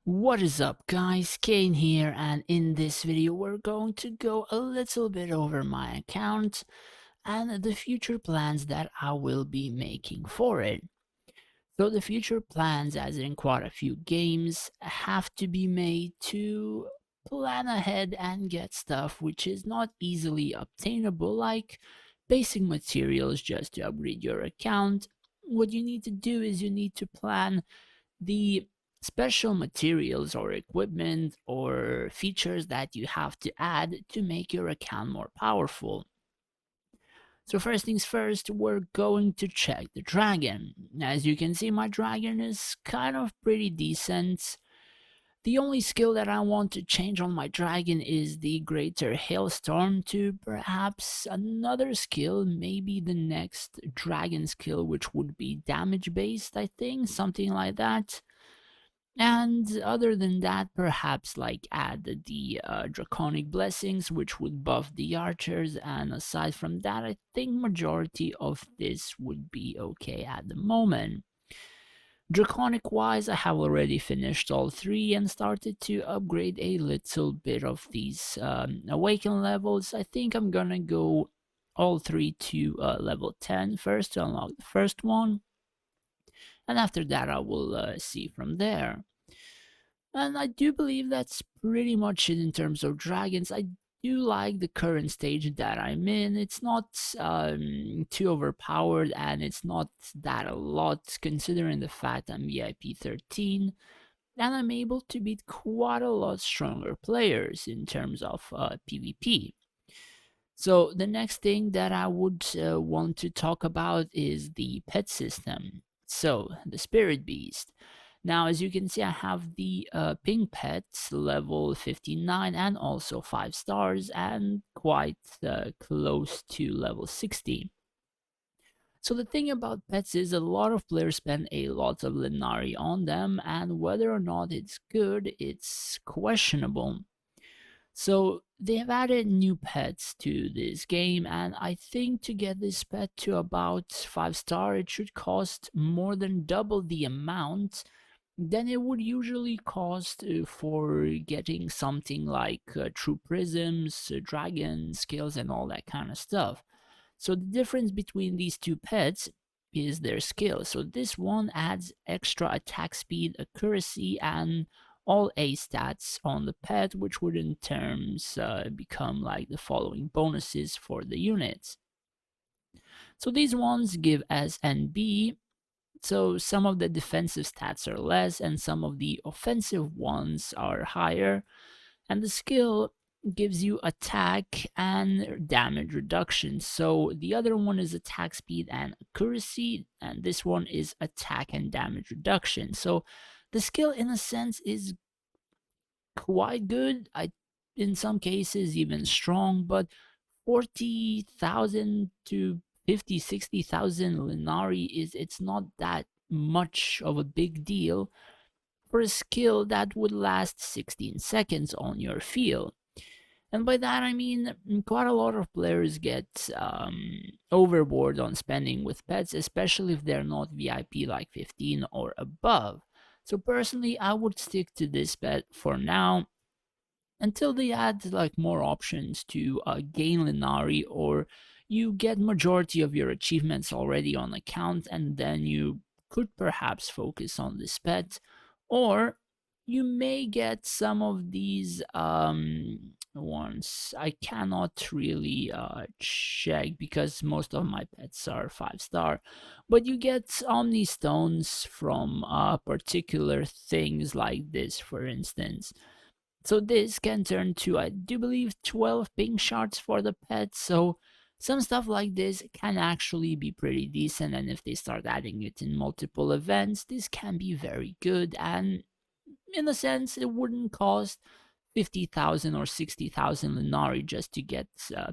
What is up guys, Kane here, and in this video we're going to go a little bit over my account and the future plans that I will be making for it. So the future plans, as in quite a few games, have to be made to plan ahead and get stuff which is not easily obtainable, like basic materials just to upgrade your account. What you need to do is you need to plan the special materials or equipment or features that you have to add to make your account more powerful. So first things first, we're going to check the dragon. As you can see, my dragon is kind of pretty decent. The only skill that I want to change on my dragon is the greater hailstorm to perhaps another skill, maybe the next dragon skill, which would be damage based, I think, something like that. And other than that, perhaps like add the draconic blessings, which would buff the archers. And aside from that, I think majority of this would be okay at the moment. Draconic wise, I have already finished all three and started to upgrade a little bit of these awaken levels. I think I'm gonna go all three to level 10 first to unlock the first one, and after that I will see from there. And I do believe that's pretty much it in terms of dragons. I do like the current stage that I'm in. It's not too overpowered, and it's not that a lot considering the fact I'm VIP 13, and I'm able to beat quite a lot stronger players in terms of PvP. So the next thing that I would want to talk about is the pet system. So the spirit beast. Now, as you can see, I have the pink pets level 59 and also 5 stars and quite close to level 60. So the thing about pets is a lot of players spend a lot of Linari on them, and whether or not it's good, it's questionable. So they have added new pets to this game, and I think to get this pet to about 5 star, it should cost more than double the amount than it would usually cost for getting something like true prisms, dragon skills, and all that kind of stuff. So the difference between these two pets is their skill. So this one adds extra attack speed, accuracy, and all A stats on the pet, which would in terms become like the following bonuses for the units. So these ones give S and B, so some of the defensive stats are less and some of the offensive ones are higher. And the skill gives you attack and damage reduction. So the other one is attack speed and accuracy, and this one is attack and damage reduction. So the skill in a sense is quite good. In some cases even strong, but 40,000 to 50, 60,000 Linari it's not that much of a big deal for a skill that would last 16 seconds on your field. And by that I mean quite a lot of players get overboard on spending with pets, especially if they're not VIP like 15 or above. So personally, I would stick to this pet for now until they add like more options to gain Linari, or you get majority of your achievements already on account, and then you could perhaps focus on this pet, or you may get some of these ones. I cannot really check because most of my pets are 5 star, but you get Omni Stones from particular things like this, for instance. So this can turn to, I do believe, 12 ping shards for the pet. So some stuff like this can actually be pretty decent, and if they start adding it in multiple events, this can be very good. And in a sense, it wouldn't cost 50,000 or 60,000 Linari just to get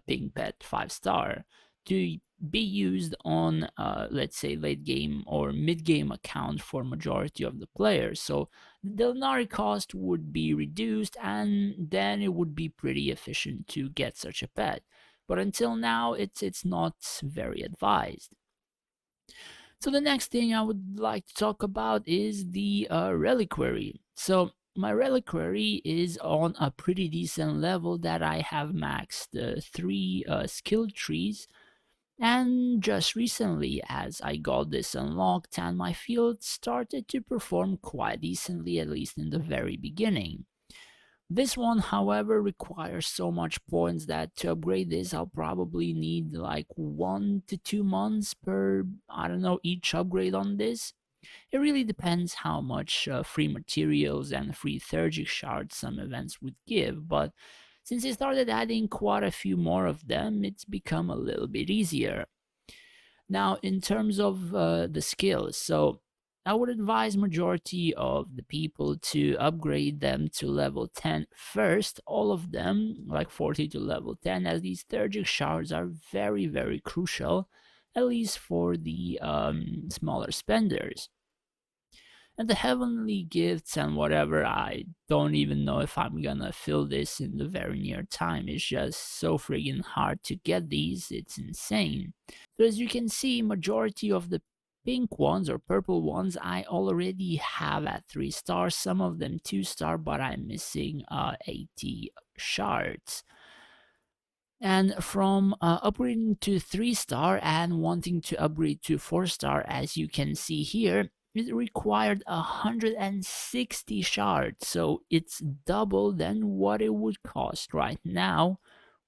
Ping Pet 5 star to be used on, let's say, late game or mid game account for majority of the players. So the Linari cost would be reduced, and then it would be pretty efficient to get such a pet. But until now, it's not very advised. So the next thing I would like to talk about is the Reliquary. So my reliquary is on a pretty decent level that I have maxed the three skill trees. And just recently, as I got this unlocked and my field started to perform quite decently, at least in the very beginning. This one, however, requires so much points that to upgrade this, I'll probably need like 1 to 2 months per, I don't know, each upgrade on this. It really depends how much free materials and free theurgic shards some events would give, but since I started adding quite a few more of them, it's become a little bit easier. Now, in terms of the skills, so I would advise majority of the people to upgrade them to level 10 first, all of them, like 40 to level 10, as these theurgic shards are very, very crucial, at least for the smaller spenders. And the heavenly gifts and whatever, I don't even know if I'm gonna fill this in the very near time. It's just so friggin' hard to get these, it's insane. So as you can see, majority of the pink ones or purple ones I already have at 3 stars, some of them 2-star, but I'm missing 80 shards. And from upgrading to 3-star and wanting to upgrade to 4-star, as you can see here, it required 160 shards, so it's double than what it would cost right now,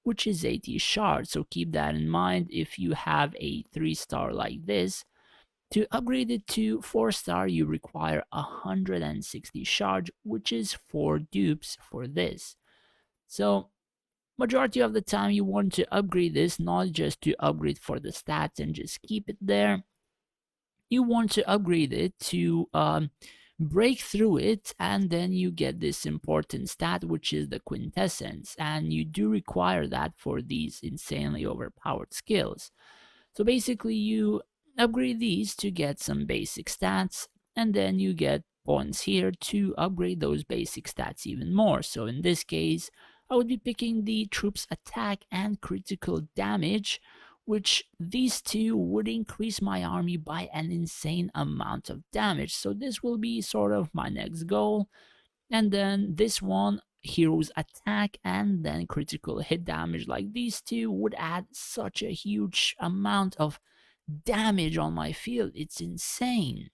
which is 80 shards. So keep that in mind if you have a 3-star like this. To upgrade it to 4-star, you require 160 shards, which is 4 dupes for this. So majority of the time you want to upgrade this not just to upgrade for the stats and just keep it there. You want to upgrade it to break through it, and then you get this important stat, which is the quintessence, and you do require that for these insanely overpowered skills. So basically you upgrade these to get some basic stats, and then you get points here to upgrade those basic stats even more. So in this case, I would be picking the troops attack and critical damage, which these two would increase my army by an insane amount of damage. So this will be sort of my next goal. And then this one, heroes attack and then critical hit damage, like these two would add such a huge amount of damage on my field. It's insane.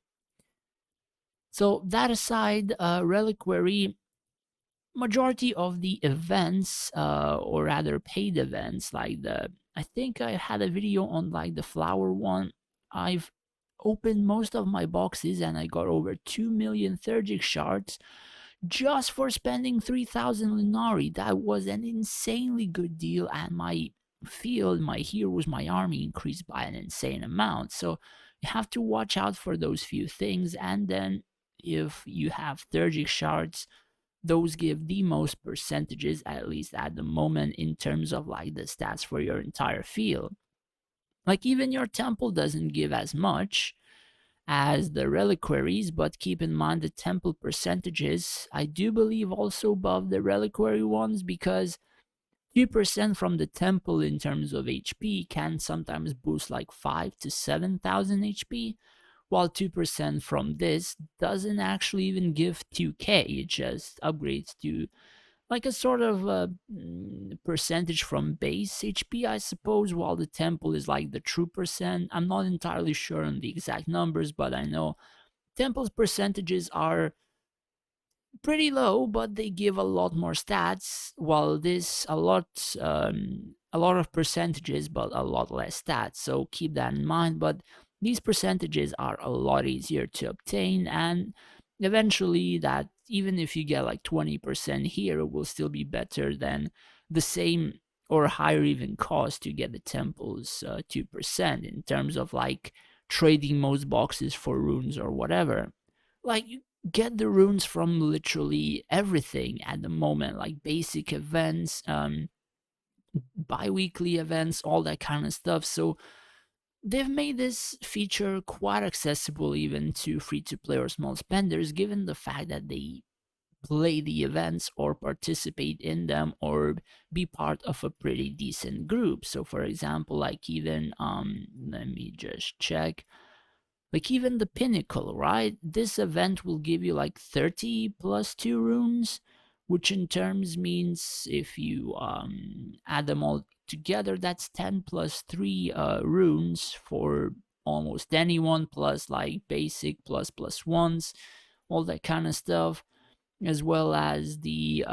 So that aside, Reliquary, majority of the events, or rather paid events, like I think I had a video on like the flower one. I've opened most of my boxes and I got over 2 million Theurgic shards just for spending 3,000 Lunari. That was an insanely good deal, and my field, my heroes, my army increased by an insane amount. So you have to watch out for those few things, and then if you have Theurgic shards, those give the most percentages, at least at the moment, in terms of like the stats for your entire field. Like even your temple doesn't give as much as the reliquaries, but keep in mind the temple percentages, I do believe, also above the reliquary ones, because 2% from the temple in terms of HP can sometimes boost like 5 to 7,000 HP, while 2% from this doesn't actually even give 2k, it just upgrades to like a sort of percentage from base HP, I suppose, while the temple is like the true percent. I'm not entirely sure on the exact numbers, but I know temple's percentages are pretty low, but they give a lot more stats, while this a lot of percentages, but a lot less stats. So keep that in mind. But these percentages are a lot easier to obtain, and eventually, that even if you get like 20% here, it will still be better than the same or higher even cost to get the temples 2% in terms of like trading most boxes for runes or whatever. Like you get the runes from literally everything at the moment, like basic events, bi-weekly events, all that kind of stuff. So they've made this feature quite accessible even to free-to-play or small spenders, given the fact that they play the events or participate in them or be part of a pretty decent group. So for example, like even let me just check, Like even the pinnacle, right? This event will give you like 30 plus 2 runes, which in terms means if you add them all together, that's 10 plus 3 runes for almost anyone, plus like basic plus ones, all that kind of stuff, as well as the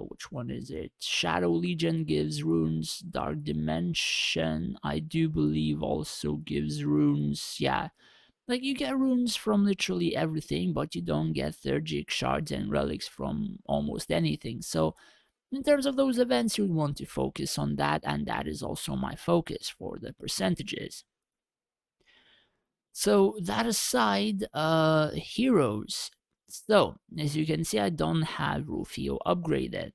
which one is it, Shadow Legion gives runes, Dark Dimension I do believe also gives runes. Yeah, like you get runes from literally everything, but you don't get Theurgic shards and relics from almost anything. So in terms of those events, you would want to focus on that, and that is also my focus for the percentages. So that aside, heroes. So as you can see, I don't have Rufio upgraded.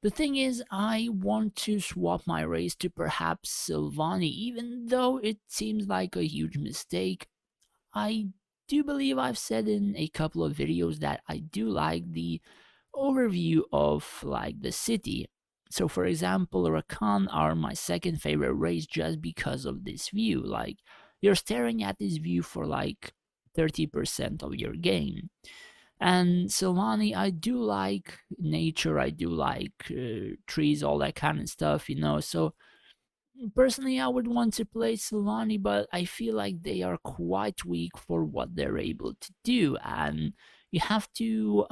The thing is, I want to swap my race to perhaps Sylvani, even though it seems like a huge mistake. I do believe I've said in a couple of videos that I do like the overview of like the city. So for example, Rakan are my second favorite race just because of this view. Like you're staring at this view for like 30% of your game. And Silvani, I do like nature, I do like trees, all that kind of stuff, you know. So personally, I would want to play Silvani, but I feel like they are quite weak for what they're able to do, and you have to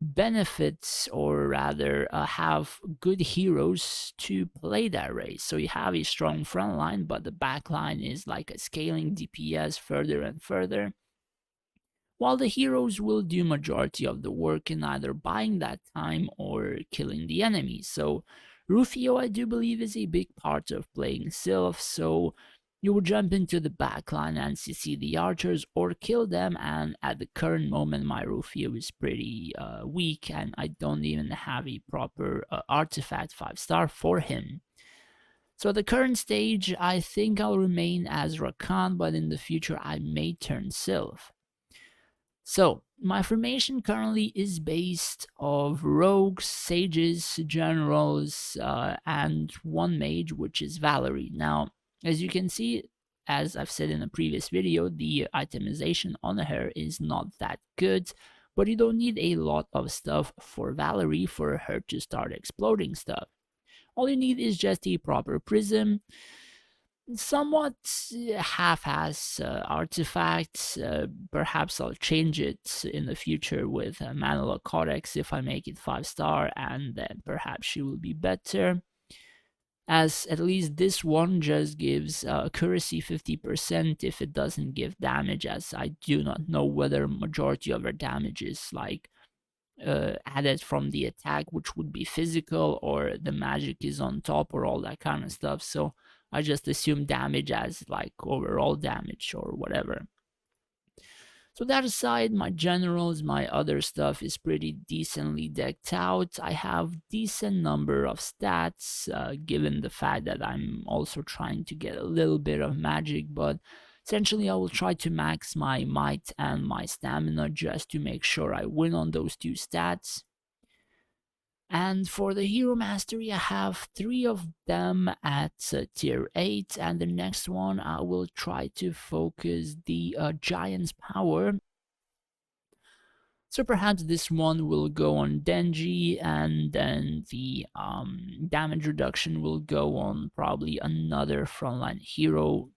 benefit, or rather, have good heroes to play that race. So you have a strong front line, but the back line is like a scaling DPS further and further, while the heroes will do majority of the work in either buying that time or killing the enemy. So Rufio, I do believe, is a big part of playing Sylph, so you will jump into the backline and CC the archers or kill them, and at the current moment my Rufio is pretty weak, and I don't even have a proper artifact 5-star for him. So at the current stage, I think I'll remain as Rakan, but in the future I may turn Sylph. So my formation currently is based of rogues, sages, generals, and one mage, which is Valerie. Now, as you can see, as I've said in a previous video, the itemization on her is not that good, but you don't need a lot of stuff for Valerie for her to start exploding stuff. All you need is just a proper prism, somewhat half-ass artifacts. Perhaps I'll change it in the future with Manila Codex if I make it 5-star, and then perhaps she will be better. As at least this one just gives accuracy 50% if it doesn't give damage, as I do not know whether majority of her damage is like added from the attack, which would be physical, or the magic is on top, or all that kind of stuff. So I just assume damage as like overall damage or whatever. So that aside, my generals, my other stuff is pretty decently decked out. I have decent number of stats, given the fact that I'm also trying to get a little bit of magic, but essentially I will try to max my might and my stamina just to make sure I win on those two stats. And for the hero mastery, I have 3 of them at tier 8, and the next one I will try to focus the giant's power. So perhaps this one will go on Denji, and then the damage reduction will go on probably another frontline hero,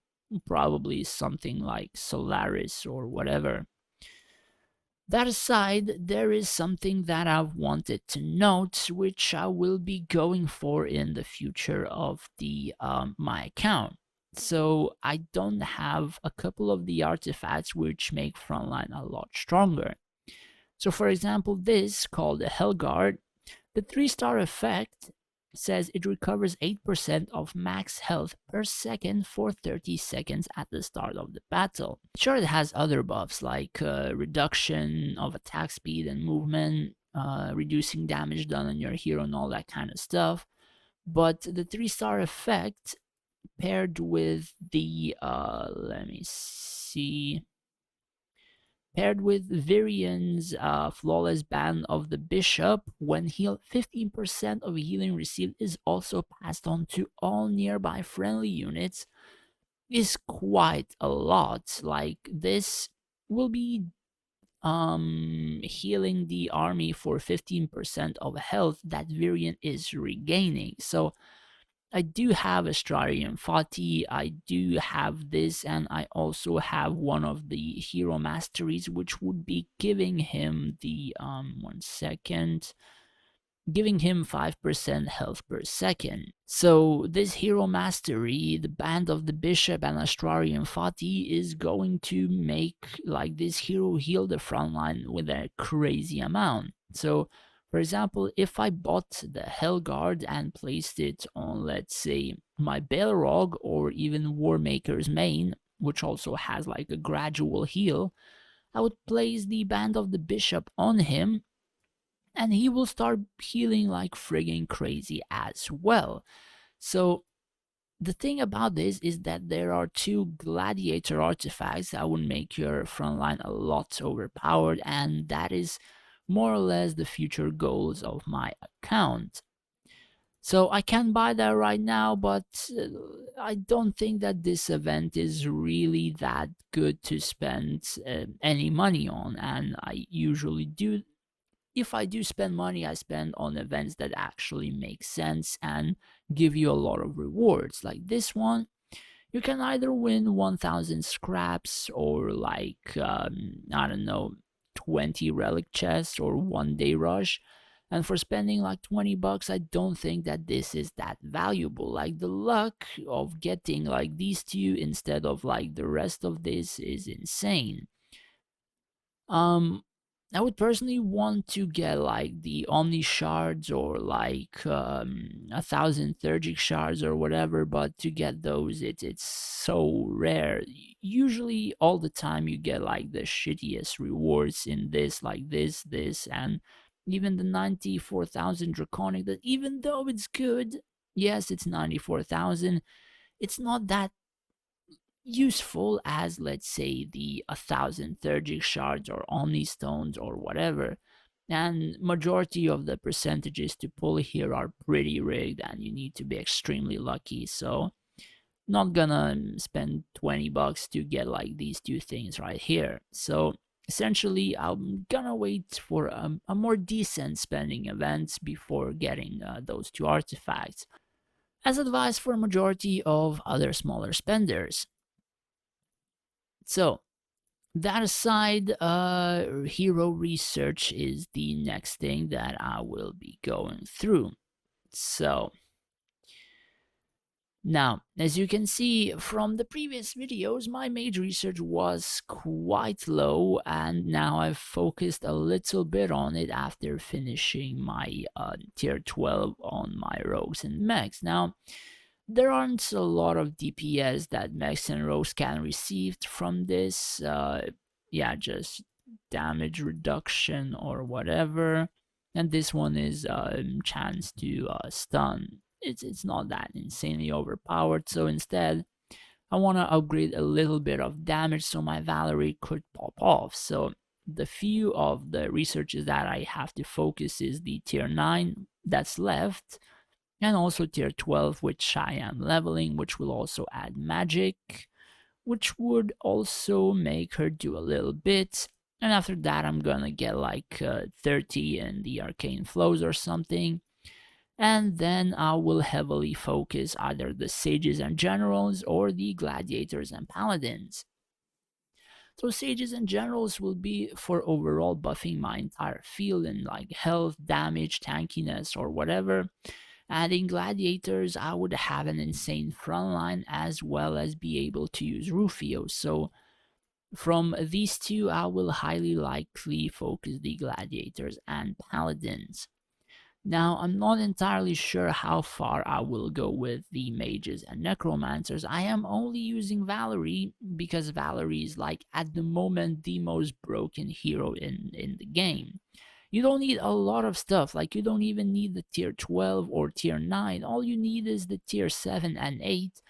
probably something like Solaris or whatever. That aside, there is something that I've wanted to note, which I will be going for in the future of the my account. So I don't have a couple of the artifacts which make frontline a lot stronger. So for example, this called the Hellguard, the 3-star effect says it recovers 8% of max health per second for 30 seconds at the start of the battle. Sure, it has other buffs like reduction of attack speed and movement, reducing damage done on your hero and all that kind of stuff, but the 3-star effect paired with the, let me see, paired with Virian's Flawless Band of the Bishop, when healed, 15% of healing received is also passed on to all nearby friendly units, is quite a lot. Like this will be healing the army for 15% of health that variant is regaining. So I do have Astrarian Fati, I do have this, and I also have one of the hero masteries, which would be giving him the 1 second, giving him 5% health per second. So this hero mastery, the Band of the Bishop and Astrarian Fati, is going to make like this hero heal the front line with a crazy amount. So for example, if I bought the Hellguard and placed it on, let's say, my Balrog or even Warmaker's main, which also has like a gradual heal, I would place the Band of the Bishop on him and he will start healing like friggin' crazy as well. So the thing about this is that there are two gladiator artifacts that would make your front line a lot overpowered, and that is more or less the future goals of my account. So I can buy that right now, but I don't think that this event is really that good to spend any money on, and I usually do, if I do spend money, I spend on events that actually make sense and give you a lot of rewards. Like this one, you can either win 1000 scraps or like, I don't know, 20 relic chests or 1 day rush. And for spending like 20 bucks, I don't think that this is that valuable. Like the luck of getting like these two instead of like the rest of this is insane. Um, I would personally want to get like the Omni shards or like 1,000 Thurgic shards or whatever, but to get those, it's so rare. Usually, all the time, you get like the shittiest rewards in this, like this, and even the 94,000 Draconic. That even though it's good, yes, it's 94,000. It's not that useful as, let's say, the 1,000 Thurgic shards or Omni stones or whatever. And majority of the percentages to pull here are pretty rigged, and you need to be extremely lucky. So not gonna spend 20 bucks to get like these two things right here. So essentially, I'm gonna wait for a more decent spending event before getting those two artifacts, as advised for a majority of other smaller spenders. So that aside, hero research is the next thing that I will be going through. So now, as you can see from the previous videos, my mage research was quite low, and now I've focused a little bit on it after finishing my tier 12 on my rogues and mechs. Now, there aren't a lot of DPS that mechs and rogues can receive from this. Yeah, just damage reduction or whatever. And this one is chance to stun. It's not that insanely overpowered. So instead, I want to upgrade a little bit of damage so my Valerie could pop off. So the few of the researches that I have to focus is the tier 9 that's left, and also tier 12, which I am leveling, which will also add magic, which would also make her do a little bit. And after that, I'm gonna get like 30 in the arcane flows or something. And then I will heavily focus either the sages and generals or the gladiators and paladins. So sages and generals will be for overall buffing my entire field in like health, damage, tankiness, or whatever. Adding gladiators, I would have an insane frontline as well as be able to use Rufio. So from these two, I will highly likely focus the gladiators and paladins. Now, I'm not entirely sure how far I will go with the mages and necromancers. I am only using Valerie because Valerie is like at the moment the most broken hero in the game. You don't need a lot of stuff, like you don't even need the tier 12 or tier 9. All you need is the tier 7 and 8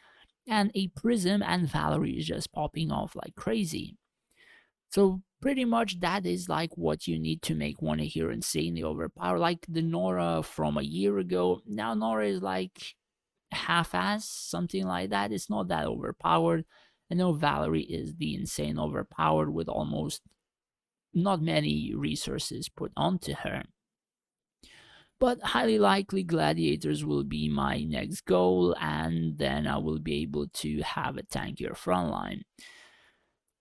and a prism, and Valerie is just popping off like crazy. So pretty much that is like what you need to make one hero insanely overpowered. Like the Nora from a year ago. Now Nora is like half-ass, something like that. It's not that overpowered. I know Valerie is the insane overpowered with almost not many resources put onto her. But highly likely gladiators will be my next goal, and then I will be able to have a tankier frontline.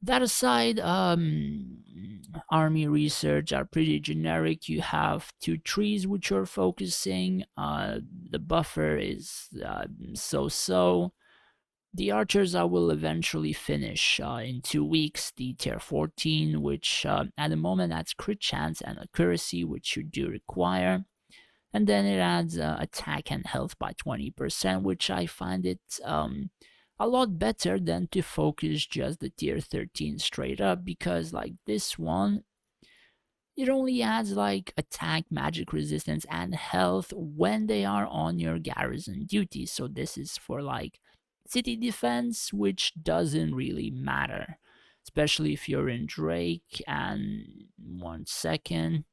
That aside, army research are pretty generic. You have two trees which are focusing. The buffer is so-so. The archers I will eventually finish in 2 weeks. The tier 14, which at the moment adds crit chance and accuracy, which you do require. And then it adds attack and health by 20%, which I find it a lot better than to focus just the tier 13 straight up, because like this one, it only adds like attack, magic resistance, and health when they are on your garrison duty. So this is for like city defense, which doesn't really matter, especially if you're in Drake. And 1 second.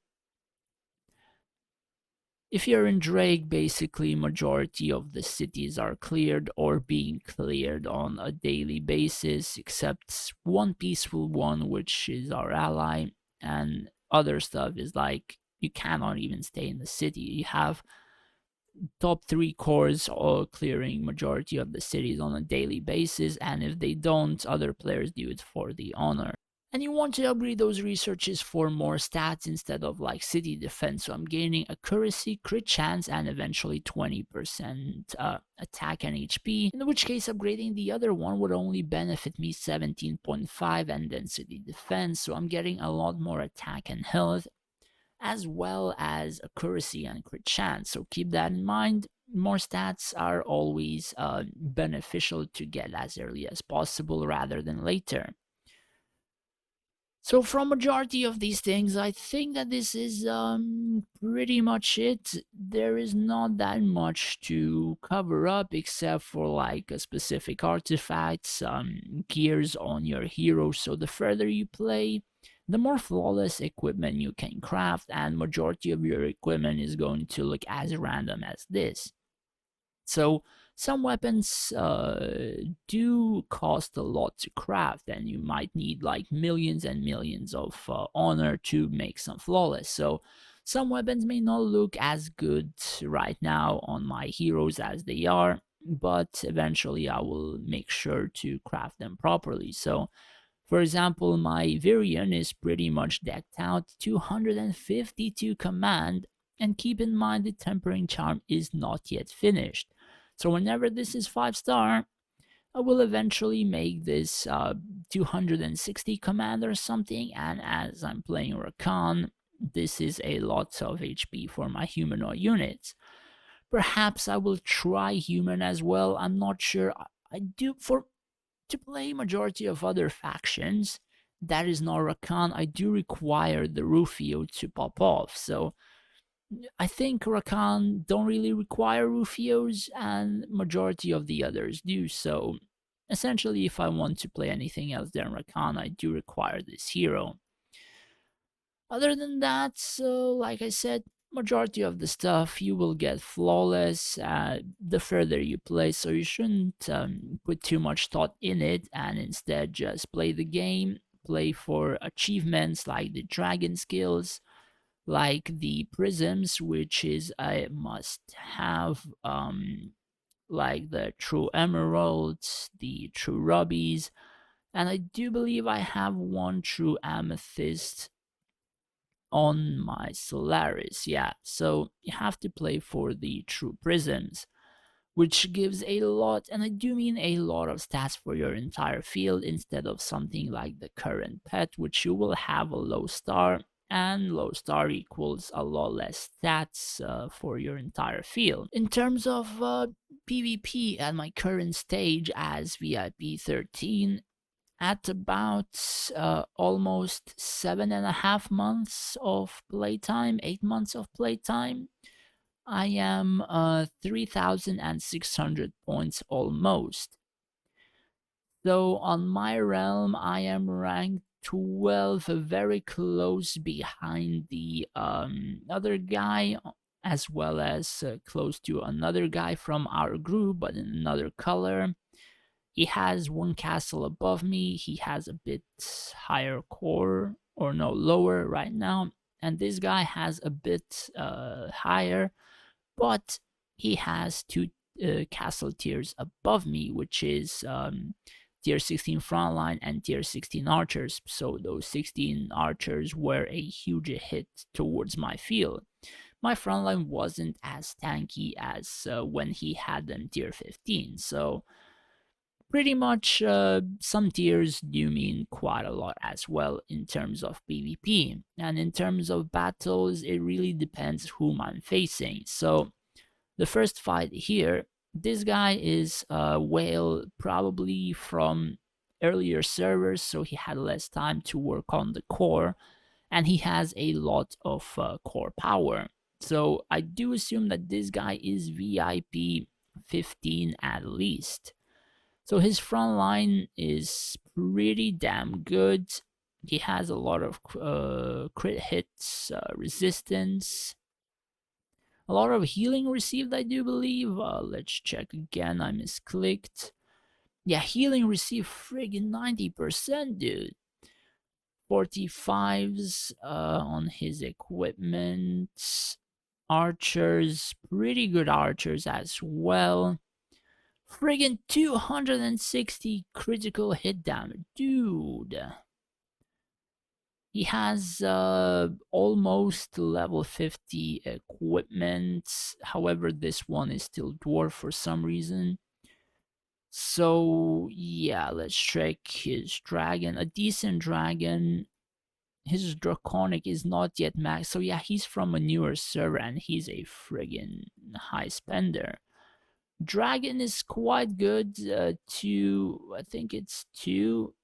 If you're in Drake, basically majority of the cities are cleared or being cleared on a daily basis, except one peaceful one, which is our ally, and other stuff is like you cannot even stay in the city. You have top three cores all clearing majority of the cities on a daily basis, and if they don't, other players do it for the honor. And you want to upgrade those researches for more stats instead of like city defense. So I'm gaining accuracy, crit chance, and eventually 20% attack and HP. In which case, upgrading the other one would only benefit me 17.5 and then city defense. So I'm getting a lot more attack and health, as well as accuracy and crit chance. So keep that in mind. More stats are always beneficial to get as early as possible rather than later. So from majority of these things, I think that this is pretty much it. There is not that much to cover up except for like a specific artifact, some gears on your hero. So the further you play, the more flawless equipment you can craft, and majority of your equipment is going to look as random as this. So some weapons do cost a lot to craft, and you might need like millions and millions of honor to make some flawless. So some weapons may not look as good right now on my heroes as they are, but eventually I will make sure to craft them properly. So for example, my Virion is pretty much decked out 252 command, and keep in mind the Tempering Charm is not yet finished. So whenever this is 5-star, I will eventually make this 260 command or something, and as I'm playing Rakan, this is a lot of HP for my humanoid units. Perhaps I will try human as well, I'm not sure. I do for to play majority of other factions that is not Rakan, I do require the Rufio to pop off. So I think Rakan don't really require Rufios, and majority of the others do. So essentially, if I want to play anything else than Rakan, I do require this hero. Other than that, so like I said, majority of the stuff you will get flawless the further you play, so you shouldn't put too much thought in it, and instead just play the game, play for achievements like the dragon skills, like the prisms, which is a must have, like the true emeralds, the true rubies, and I do believe I have one true amethyst on my Solaris, yeah. So you have to play for the true prisms, which gives a lot, and I do mean a lot of stats for your entire field instead of something like the current pet, which you will have a low star, and low star equals a lot less stats for your entire field. In terms of PvP at my current stage as VIP 13, at about almost 7.5 months of playtime, 8 months of playtime, I am 3,600 points almost. So on my realm, I am ranked 12, very close behind the other guy as well as close to another guy from our group, but in another color. He has one castle above me. He has a bit higher core, or no, lower right now. And this guy has a bit higher, but he has two castle tiers above me, which is tier 16 frontline and tier 16 archers. So those 16 archers were a huge hit towards my field. My frontline wasn't as tanky as when he had them tier 15. So pretty much some tiers do mean quite a lot as well in terms of PvP. And in terms of battles, it really depends whom I'm facing. So the first fight here, this guy is a whale probably from earlier servers, so he had less time to work on the core, and he has a lot of core power. So I do assume that this guy is VIP 15 at least. So his front line is pretty damn good. He has a lot of crit hits, resistance, a lot of healing received, I do believe. Let's check again. I misclicked. Yeah, healing received friggin' 90%, dude. 45s on his equipment. Archers, pretty good archers as well. Friggin' 260 critical hit damage, dude. He has almost level 50 equipment. However, this one is still dwarf for some reason. So yeah, let's check his dragon. A decent dragon. His draconic is not yet max. So yeah, he's from a newer server and he's a friggin' high spender. Dragon is quite good. I think it's two.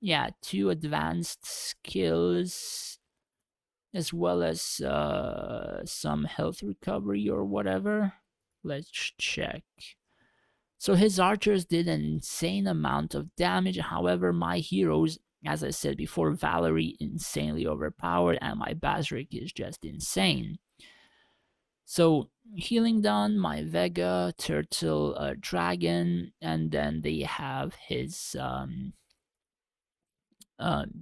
Yeah, two advanced skills, as well as some health recovery or whatever. Let's check. So his archers did an insane amount of damage. However, my heroes, as I said before, Valerie insanely overpowered, and my Basric is just insane. So healing done, my Vega, Turtle, Dragon, and then they have his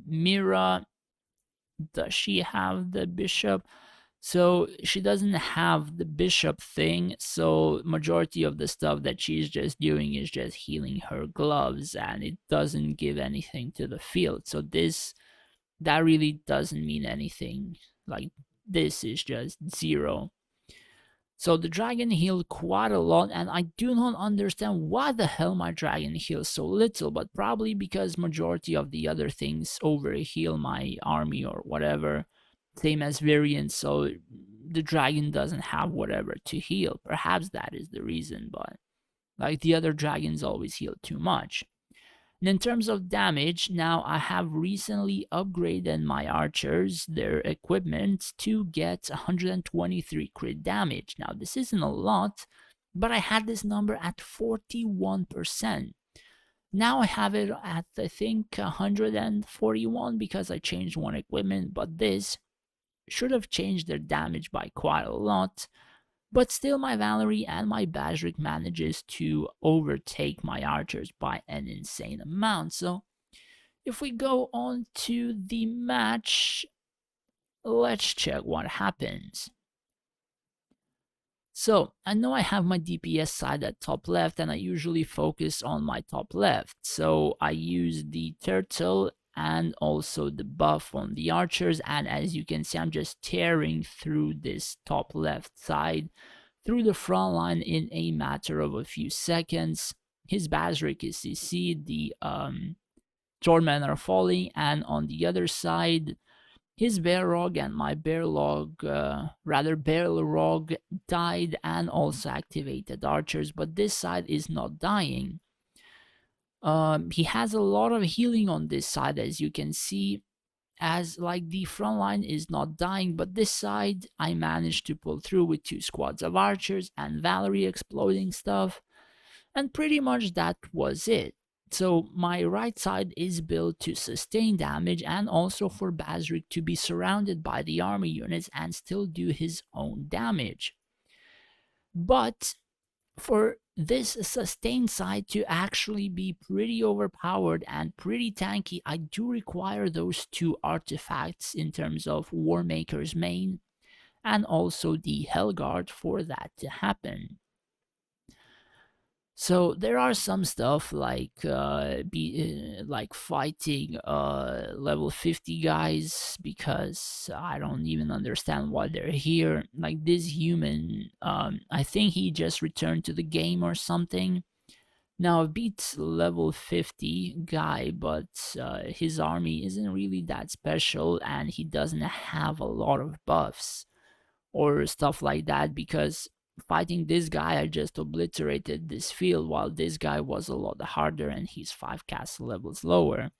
Mira. Does she have the Bishop? So she doesn't have the bishop thing, so majority of the stuff that she's just doing is just healing her gloves, and it doesn't give anything to the field. So that really doesn't mean anything. Like, this is just zero. So the dragon healed quite a lot, and I do not understand why the hell my dragon heals so little, but probably because majority of the other things overheal my army or whatever, same as variants, so the dragon doesn't have whatever to heal. Perhaps that is the reason, but like the other dragons always heal too much. And in terms of damage, now I have recently upgraded my archers, their equipment, to get 123 crit damage. Now this isn't a lot, but I had this number at 41%. Now I have it at, I think, 141 because I changed one equipment, but this should have changed their damage by quite a lot. But still, my Valerie and my Basric manages to overtake my archers by an insane amount. So if we go on to the match, let's check what happens. So I know I have my DPS side at top left, and I usually focus on my top left. So I use the turtle and also the buff on the archers, and as you can see, I'm just tearing through this top left side through the front line in a matter of a few seconds. His Basric is CC'd, the Swordmen are falling, and on the other side, his Bearlog and my Bearlog died and also activated archers, but this side is not dying. He has a lot of healing on this side, as you can see, as like the front line is not dying, but this side I managed to pull through with 2 squads of archers and Valerie exploding stuff, and pretty much that was it. So my right side is built to sustain damage and also for Basric to be surrounded by the army units and still do his own damage. But for this sustained side to actually be pretty overpowered and pretty tanky, I do require those two artifacts in terms of Warmaker's Main and also the Hellguard for that to happen. So there are some stuff like fighting level 50 guys, because I don't even understand why they're here. Like this human, I think he just returned to the game or something. Now I've beat level 50 guy, but his army isn't really that special and he doesn't have a lot of buffs or stuff like that, because fighting this guy I just obliterated this field, while this guy was a lot harder and he's 5 castle levels lower.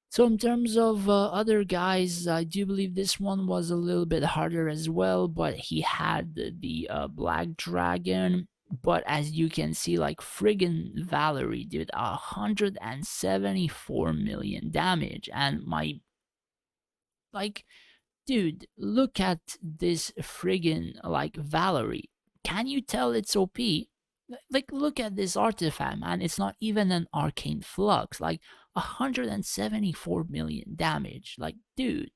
So in terms of other guys, I do believe this one was a little bit harder as well, but he had the black dragon. But as you can see, like friggin' Valerie did 174 million damage, and my, like, dude, look at this friggin' like Valerie. Can you tell it's OP? Like, look at this artifact, man. It's not even an arcane flux. Like, 174 million damage. Like, dude.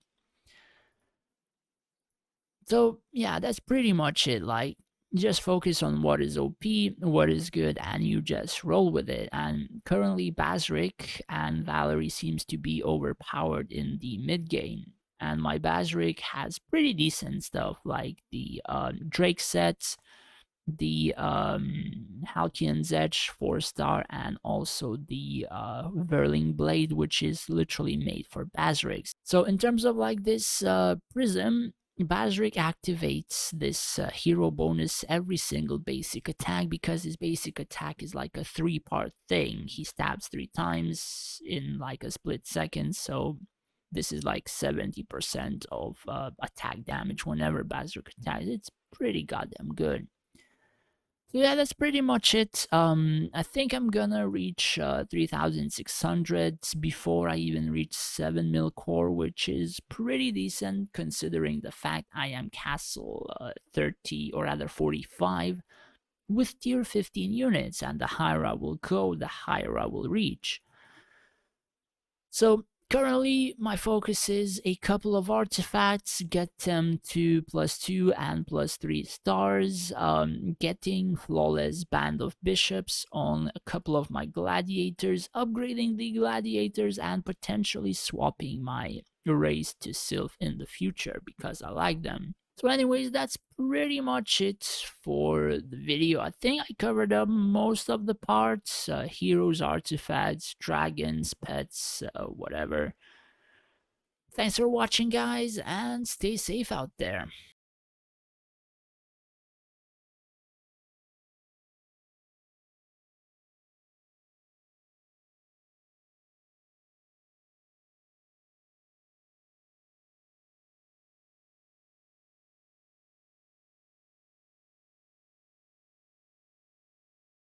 So, yeah, that's pretty much it. Like, just focus on what is OP, what is good, and you just roll with it. And currently, Basric and Valerie seems to be overpowered in the mid game. And my Basric has pretty decent stuff like the Drake sets, the Halcyon's Edge 4-star, and also the Verling Blade, which is literally made for Basrics. So in terms of like this Prism, Basric activates this hero bonus every single basic attack, because his basic attack is like a 3-part thing. He stabs 3 times in like a split second, so this is like 70% of attack damage whenever Basric attacks. It's pretty goddamn good. So yeah, that's pretty much it. I think I'm gonna reach 3,600 before I even reach 7 mil core, which is pretty decent considering the fact I am castle 30, or rather 45, with tier 15 units, and the higher I will go, the higher I will reach. So currently my focus is a couple of artifacts, get them to +2 and +3 stars, getting flawless band of bishops on a couple of my gladiators, upgrading the gladiators, and potentially swapping my race to Sylph in the future because I like them. So anyways, that's pretty much it for the video. I think I covered up most of the parts. Heroes, artifacts, dragons, pets, whatever. Thanks for watching, guys, and stay safe out there.